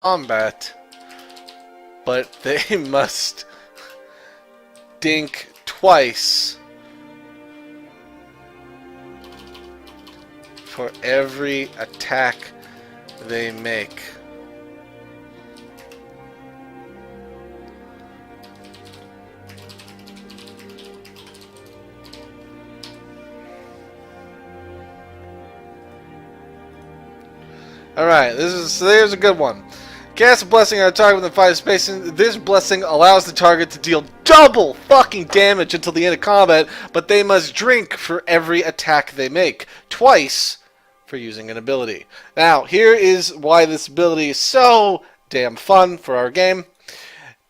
combat, but they must dink twice for every attack they make. Alright, there's a good one. Cast a blessing on a target within 5 spaces. This blessing allows the target to deal double fucking damage until the end of combat, but they must drink for every attack they make. Twice for using an ability. Now, here is why this ability is so damn fun for our game.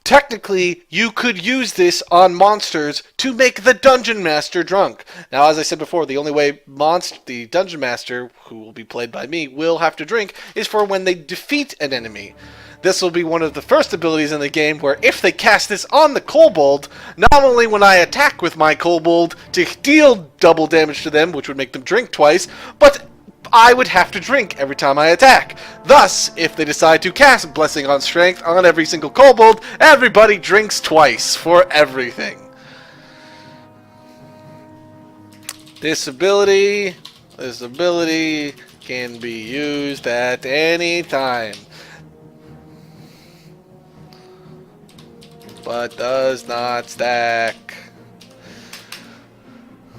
Technically, you could use this on monsters to make the Dungeon Master drunk. Now, as I said before, the only way the Dungeon Master, who will be played by me, will have to drink is for when they defeat an enemy. This will be one of the first abilities in the game where if they cast this on the kobold, not only when I attack with my kobold to deal double damage to them, which would make them drink twice, but I would have to drink every time I attack. Thus, if they decide to cast Blessing on Strength on every single kobold, everybody drinks twice for everything. This ability can be used at any time, but does not stack.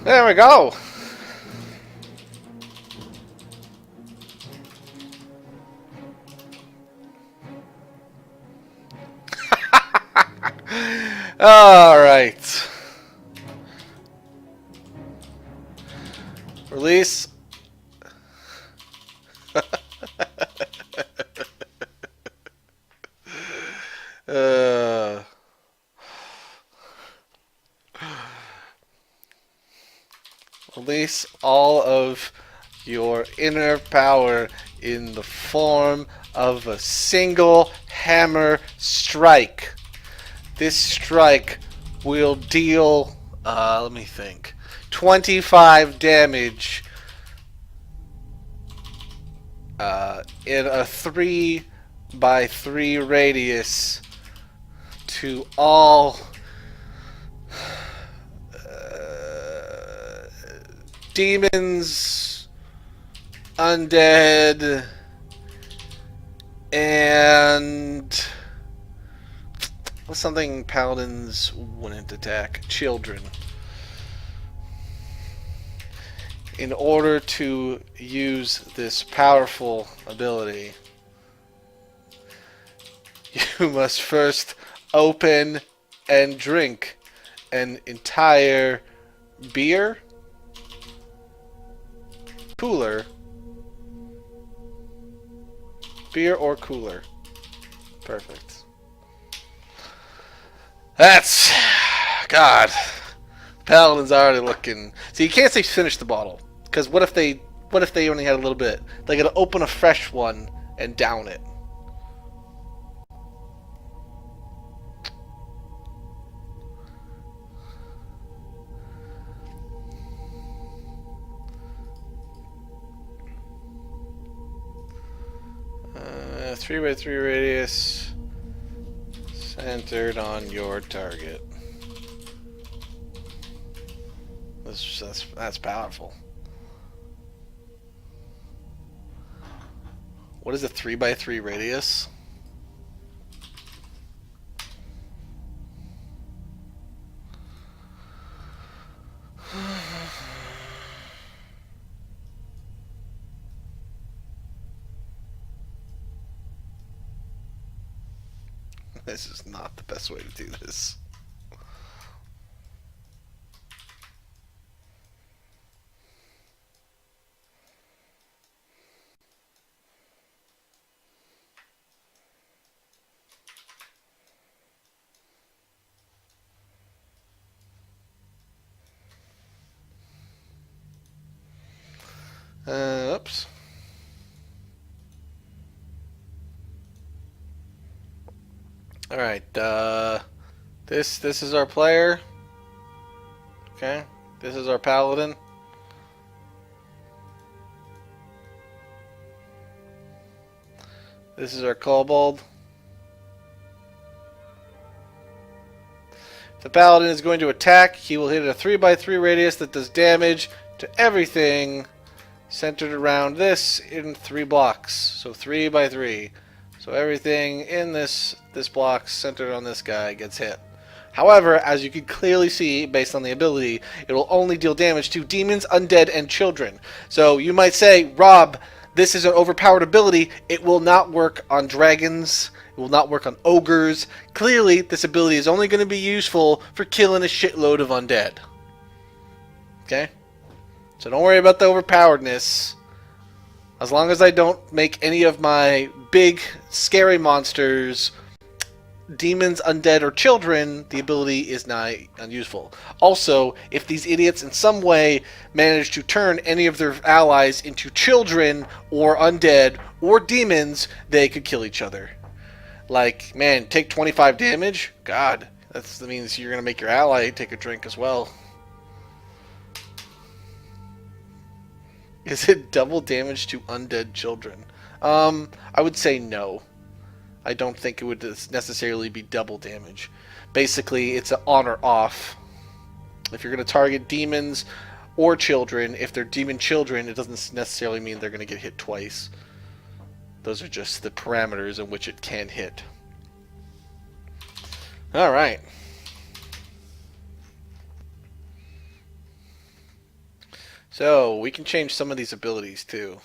There we go. All right. Release. Release all of your inner power in the form of a single hammer strike. This strike will deal, let me think, 25 damage in a 3x3 radius to all demons, undead, and what's something paladins wouldn't attack? Children. In order to use this powerful ability, you must first open and drink an entire beer cooler. Beer or cooler. Perfect. That's... God. Paladin's already looking... See, you can't say finish the bottle. Because what if they only had a little bit? They gotta open a fresh one and down it. Uh, 3x3 radius centered on your target. That's powerful. What is a 3x3 radius? This is not the best way to do this. Oops. All right. This is our player. Okay. This is our paladin. This is our kobold. If the paladin is going to attack, he will hit a 3x3 radius that does damage to everything centered around this in 3 blocks. So 3x3. So everything in this block centered on this guy gets hit. However, as you can clearly see, based on the ability, it will only deal damage to demons, undead, and children. So you might say, Rob, this is an overpowered ability. It will not work on dragons. It will not work on ogres. Clearly, this ability is only going to be useful for killing a shitload of undead. Okay? So don't worry about the overpoweredness. As long as I don't make any of my big, scary monsters demons, undead, or children, the ability is not unuseful. Also, if these idiots in some way manage to turn any of their allies into children, or undead, or demons, they could kill each other. Like, man, take 25 damage? God, that means you're going to make your ally take a drink as well. Is it double damage to undead children? I would say no. I don't think it would necessarily be double damage. Basically, it's an on or off. If you're going to target demons or children, if they're demon children, it doesn't necessarily mean they're going to get hit twice. Those are just the parameters in which it can hit. Alright. So, we can change some of these abilities too.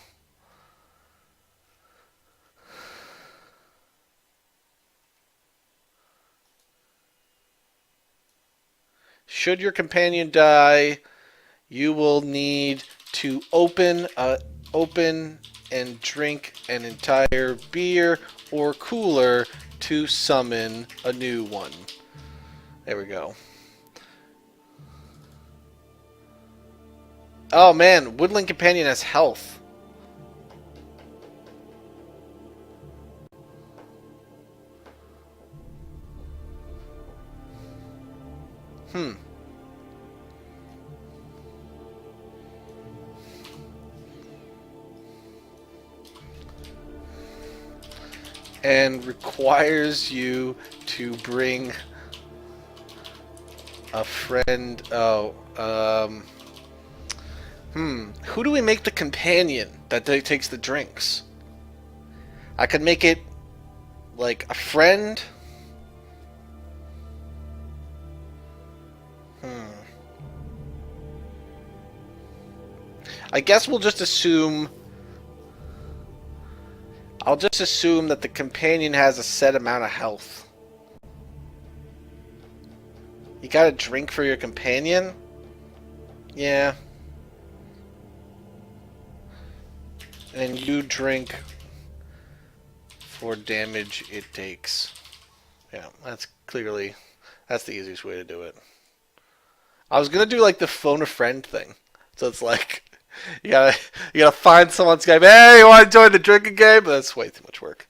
Should your companion die, you will need to open and drink an entire beer or cooler to summon a new one. There we go. Oh man, Woodland Companion has health. And requires you to bring a friend. Who do we make the companion that takes the drinks? I could make it like a friend. I guess we'll just assume. I'll just assume that the companion has a set amount of health. You got a drink for your companion? Yeah. And you drink for damage it takes. Yeah, that's the easiest way to do it. I was gonna do like the phone a friend thing. So it's like you gotta find someone Skype. Hey, you want to join the drinking game? But that's way too much work.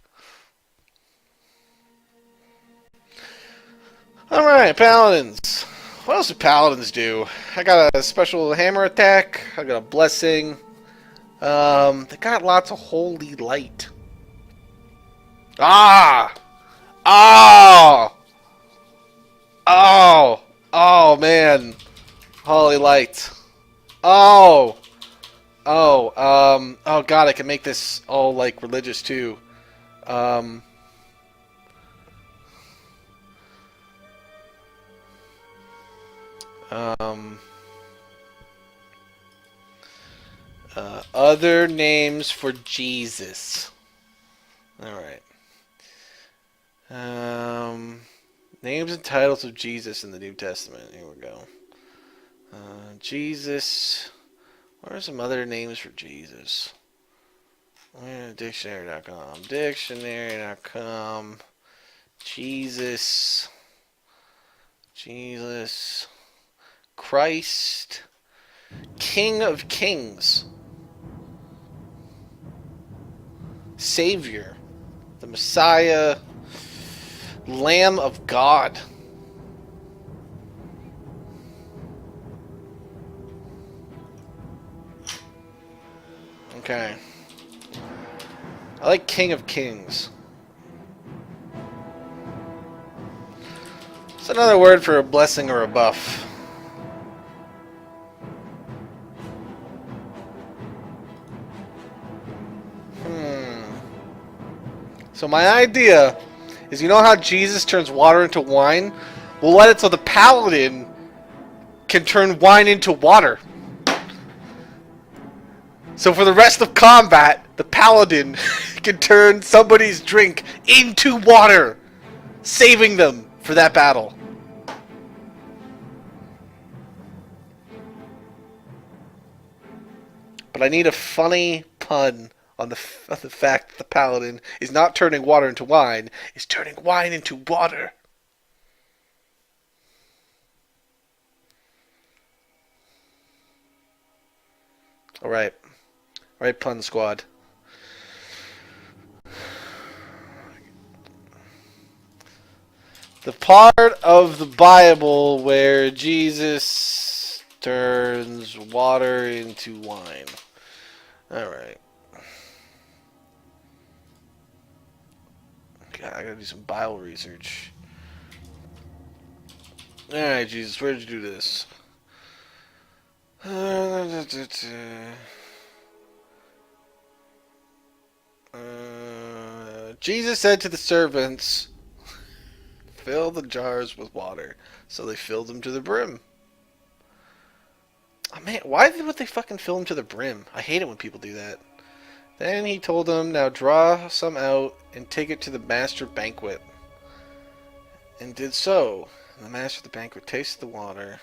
All right, paladins. What else do paladins do? I got a special hammer attack. I got a blessing. They got lots of holy light. Ah! Oh! Oh! Oh man! Holy light. Oh! Oh god, I can make this all, like, religious, too. Other names for Jesus. Alright. Names and titles of Jesus in the New Testament. Here we go. Jesus... What are some other names for Jesus? Dictionary.com. Dictionary.com. Jesus. Jesus. Christ. King of Kings. Savior. The Messiah. Lamb of God. Okay. I like King of Kings. It's another word for a blessing or a buff. So my idea is, you know how Jesus turns water into wine? We'll let it so the paladin can turn wine into water. So for the rest of combat, the paladin can turn somebody's drink into water, saving them for that battle. But I need a funny pun on the fact that the paladin is not turning water into wine, is turning wine into water. Alright. Alright, pun squad. The part of the Bible where Jesus turns water into wine. Alright. God, I gotta do some Bible research. Alright, Jesus, where did you do this? Jesus said to the servants, fill the jars with water. So they filled them to the brim. Oh man, why would they fucking fill them to the brim? I hate it when people do that. Then he told them, now draw some out and take it to the master banquet. And did so. And the master of the banquet tasted the water.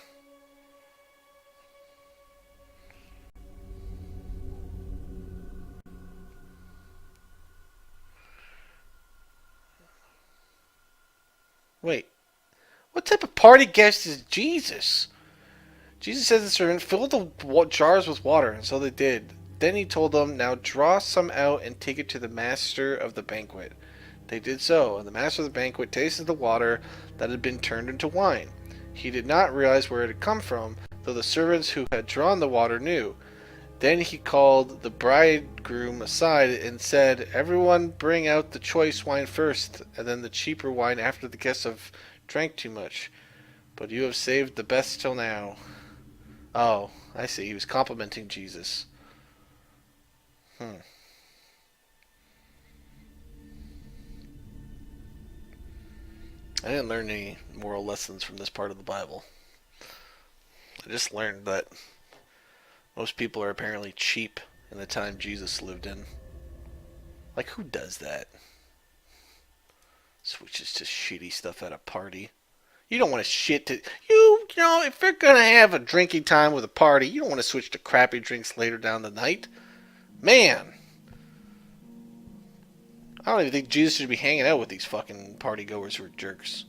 Wait, what type of party guest is Jesus? Jesus said to the servant, fill the jars with water, and so they did. Then he told them, now draw some out and take it to the master of the banquet. They did so, and the master of the banquet tasted the water that had been turned into wine. He did not realize where it had come from, though the servants who had drawn the water knew. Then he called the bridegroom aside and said, everyone bring out the choice wine first, and then the cheaper wine after the guests have drank too much. But you have saved the best till now. Oh, I see. He was complimenting Jesus. I didn't learn any moral lessons from this part of the Bible. I just learned that most people are apparently cheap in the time Jesus lived in. Like, who does that? Switches to shitty stuff at a party. You don't want to shit to... You know, if you're going to have a drinking time with a party, you don't want to switch to crappy drinks later down the night. Man. I don't even think Jesus should be hanging out with these fucking party goers who are jerks.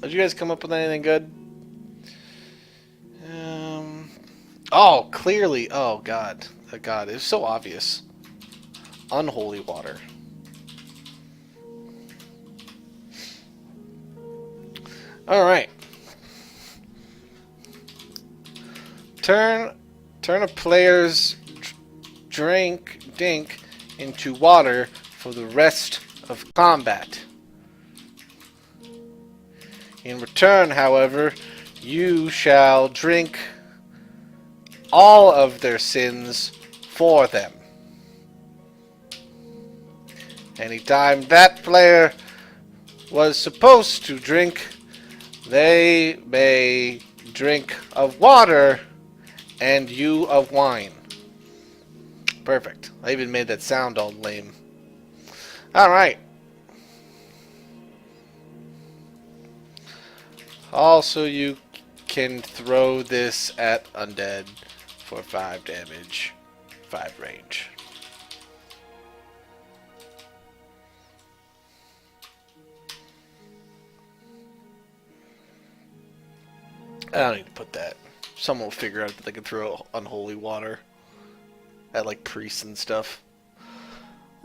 Did you guys come up with anything good? Oh, clearly. Oh, God. Oh, God. It was so obvious. Unholy water. Alright. Turn a player's dink into water for the rest of combat. In return, however, you shall drink all of their sins for them. Anytime that player was supposed to drink, they may drink of water and you of wine. Perfect. I even made that sound all lame. Alright. Also, you can throw this at undead for 5 damage, 5 range. I don't need to put that. Someone will figure out that they can throw unholy water at like priests and stuff.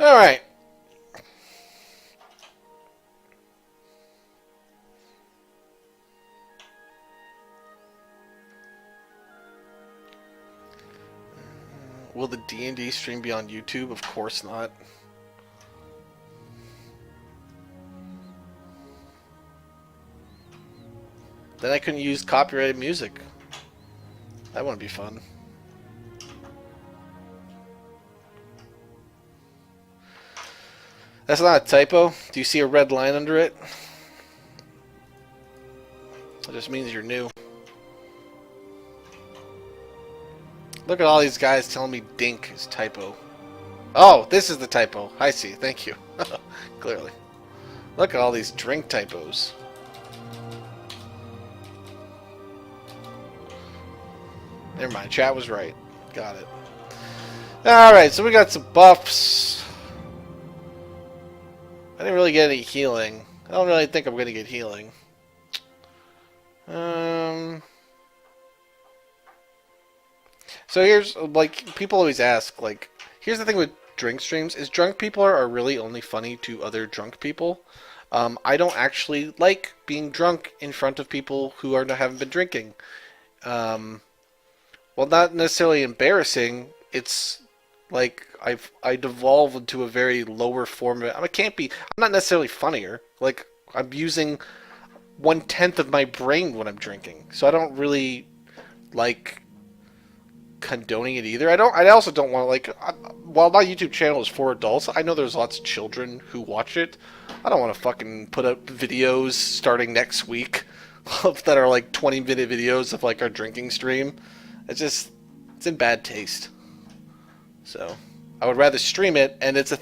Alright. Will the D&D stream be on YouTube? Of course not. Then I couldn't use copyrighted music. That wouldn't be fun. That's not a typo. Do you see a red line under it? That just means you're new. Look at all these guys telling me dink is typo. Oh, this is the typo. I see. Thank you. Clearly. Look at all these drink typos. Never mind. Chat was right. Got it. Alright, so we got some buffs. I didn't really get any healing. I don't really think I'm going to get healing. So here's, like, people always ask, like, here's the thing with drink streams, is drunk people are really only funny to other drunk people. I don't actually like being drunk in front of people who haven't been drinking. Well, not necessarily embarrassing, it's like I devolve into a very lower form of it. I'm not necessarily funnier. Like, I'm using 1/10 of my brain when I'm drinking. So I don't really like condoning it either. I also don't want to, like, while my YouTube channel is for adults, I know there's lots of children who watch it. I don't want to fucking put up videos starting next week that are like 20-minute videos of like our drinking stream. It's in bad taste. So I would rather stream it, and it's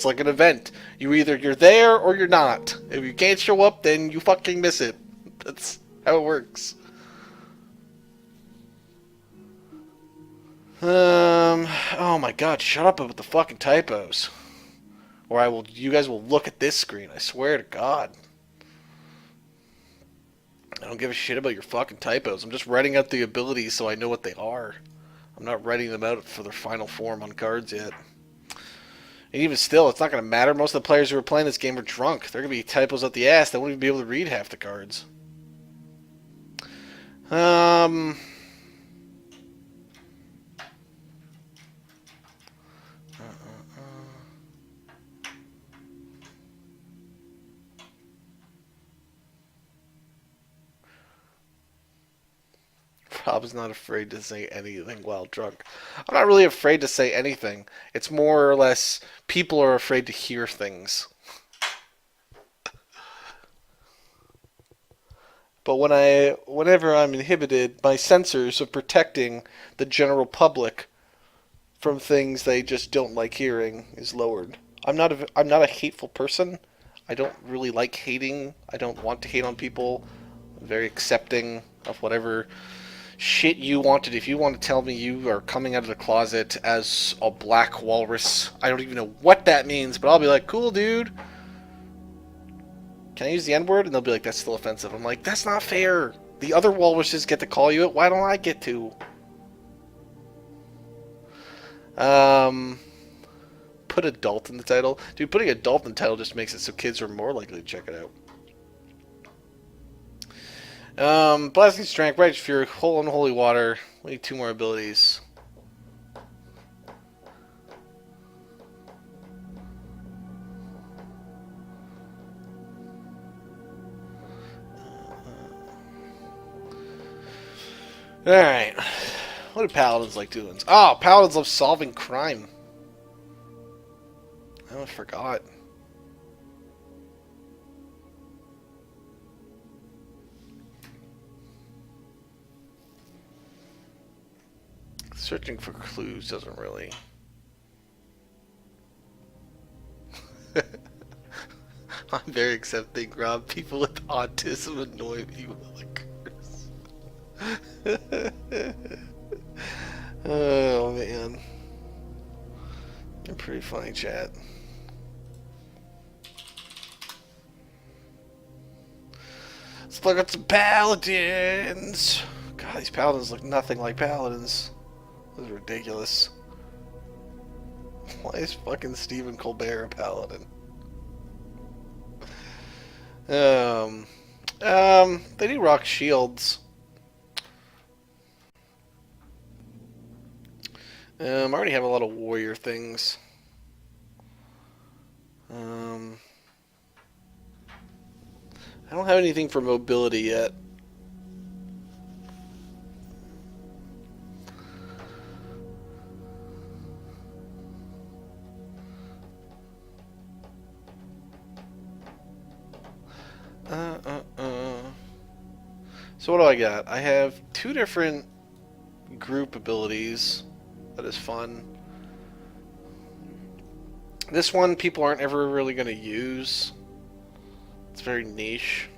like an event. You're there or you're not. If you can't show up, then you fucking miss it. That's how it works. Oh my god, shut up about the fucking typos. Or you guys will look at this screen, I swear to God. I don't give a shit about your fucking typos. I'm just writing out the abilities so I know what they are. I'm not writing them out for their final form on cards yet. And even still, it's not going to matter. Most of the players who are playing this game are drunk. They're going to be typos out the ass. They won't even be able to read half the cards. Rob's not afraid to say anything while drunk. I'm not really afraid to say anything. It's more or less people are afraid to hear things. But whenever I'm inhibited, my sensors of protecting the general public from things they just don't like hearing is lowered. I'm not a hateful person. I don't really like hating. I don't want to hate on people. I'm very accepting of whatever shit you wanted. If you want to tell me you are coming out of the closet as a black walrus, I don't even know what that means, but I'll be like, cool, dude. Can I use the N-word? And they'll be like, that's still offensive. I'm like, that's not fair. The other walruses get to call you it. Why don't I get to? Put adult in the title. Dude, putting adult in the title just makes it so kids are more likely to check it out. Blasting Strength, Righteous Fury, Whole Unholy Water. We need 2 more abilities. Alright. What do paladins like doing? Oh, paladins love solving crime. I forgot. Searching for clues doesn't really... I'm very accepting, Rob. People with autism annoy me with a curse. Oh, man. They're pretty funny, chat. Let's look at some paladins. God, these paladins look nothing like paladins. This is ridiculous. Why is fucking Stephen Colbert a paladin? They do rock shields. I already have a lot of warrior things. I don't have anything for mobility yet. So what do I got? I have 2 different group abilities. That is fun. This one people aren't ever really going to use. It's very niche.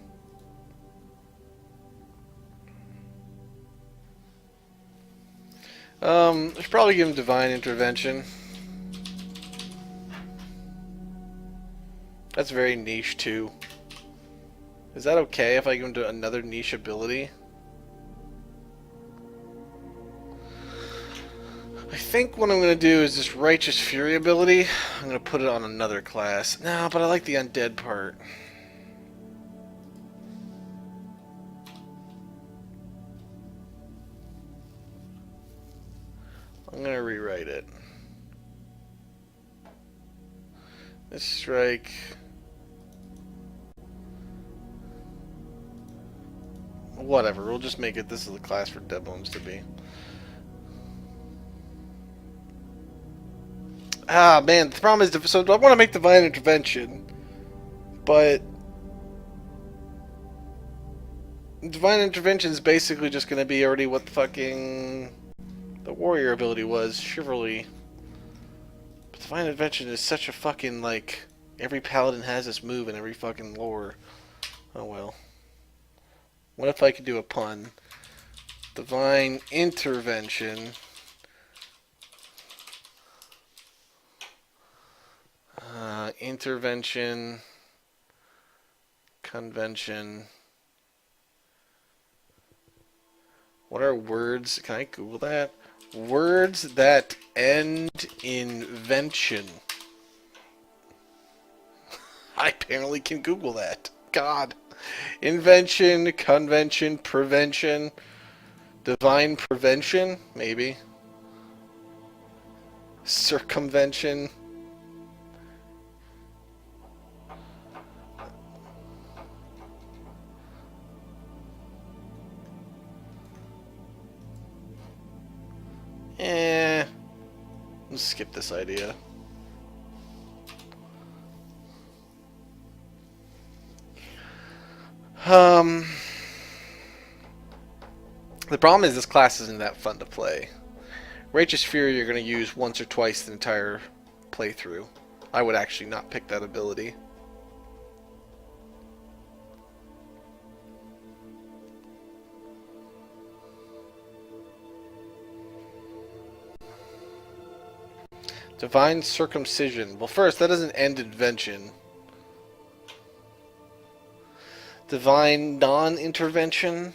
I should probably give him Divine Intervention. That's very niche too. Is that okay if I give him another niche ability? I think what I'm going to do is this Righteous Fury ability. I'm going to put it on another class. No, but I like the undead part. I'm going to rewrite it. This strike... Whatever, we'll just make it this is the class for Debloms to be. Ah, man, the problem is, so I want to make Divine Intervention, but Divine Intervention is basically just going to be already what the fucking the warrior ability was, Chivalry. But Divine Intervention is such a fucking, like, every paladin has this move in every fucking lore. Oh well. What if I could do a pun? Divine Intervention. Intervention. Convention. What are words? Can I Google that? Words that end in invention. I apparently can Google that. God. Invention, convention, prevention, divine prevention, maybe. Circumvention. Let's skip this idea. The problem is this class isn't that fun to play. Righteous Fury you're going to use once or twice the entire playthrough. I would actually not pick that ability. Divine Circumcision. Well, first, that doesn't end invention. Divine Non-Intervention.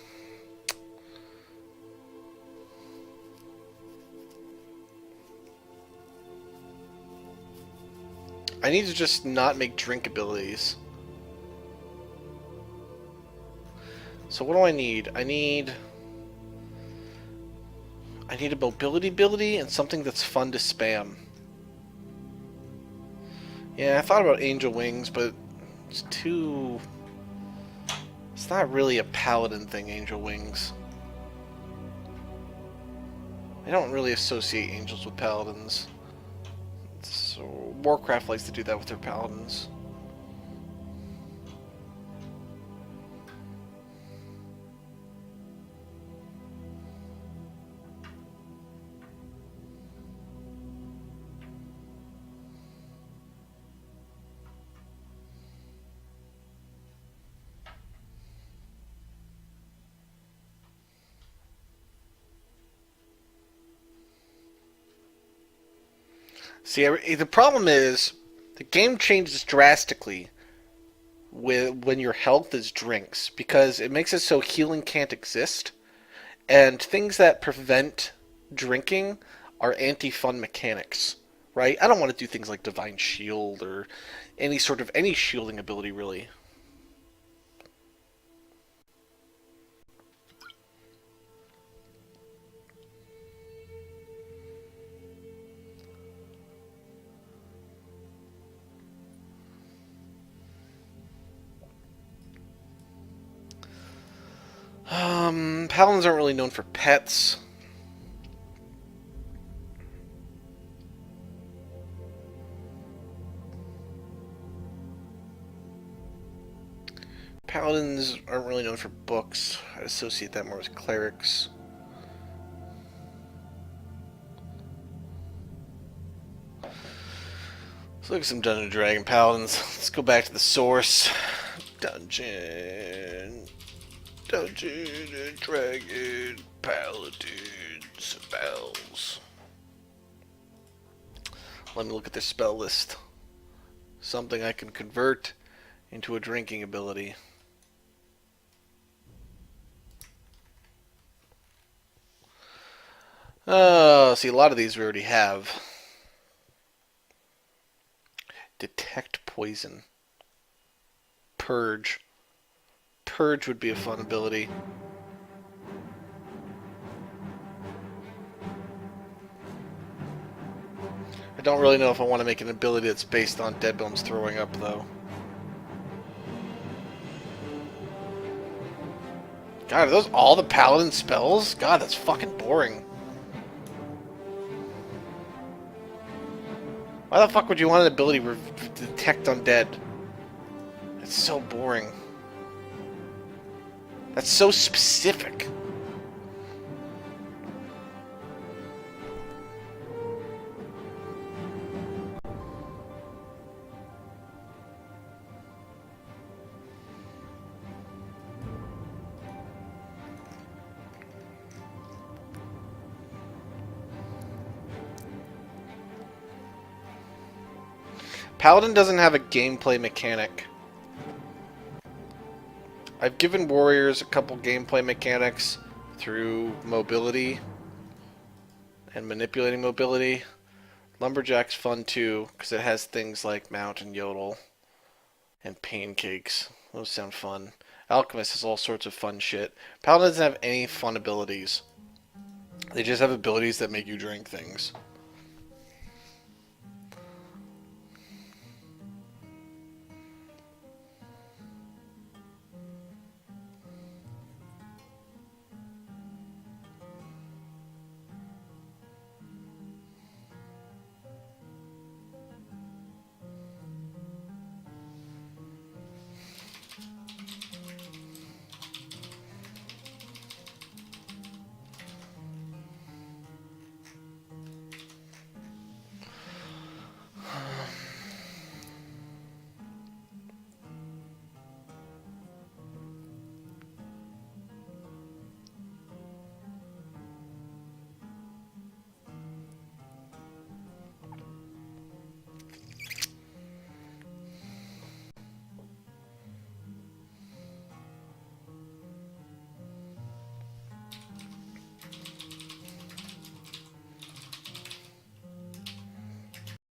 I need to just not make drink abilities. So what do I need? I need a mobility ability and something that's fun to spam. Yeah, I thought about Angel Wings, but it's too... It's not really a paladin thing, Angel Wings. I don't really associate angels with paladins. So Warcraft likes to do that with their paladins. See, the problem is the game changes drastically when your health is drinks because it makes it so healing can't exist, and things that prevent drinking are anti-fun mechanics, right? I don't want to do things like Divine Shield or any shielding ability really. Paladins aren't really known for pets. Paladins aren't really known for books. I associate that more with clerics. Let's look at some Dungeon Dragon Paladins. Let's go back to the source. Dungeon and Dragon Paladin spells. Let me look at their spell list. Something I can convert into a drinking ability. See, a lot of these we already have. Detect poison. Purge. Purge would be a fun ability. I don't really know if I want to make an ability that's based on Deadbone's throwing up, though. God, are those all the paladin spells? God, that's fucking boring. Why the fuck would you want an ability to detect undead? That's so boring. That's so specific. Paladin doesn't have a gameplay mechanic. I've given warriors a couple gameplay mechanics through mobility and manipulating mobility. Lumberjack's fun too, because it has things like Mount and Yodel and Pancakes. Those sound fun. Alchemist has all sorts of fun shit. Paladin doesn't have any fun abilities. They just have abilities that make you drink things.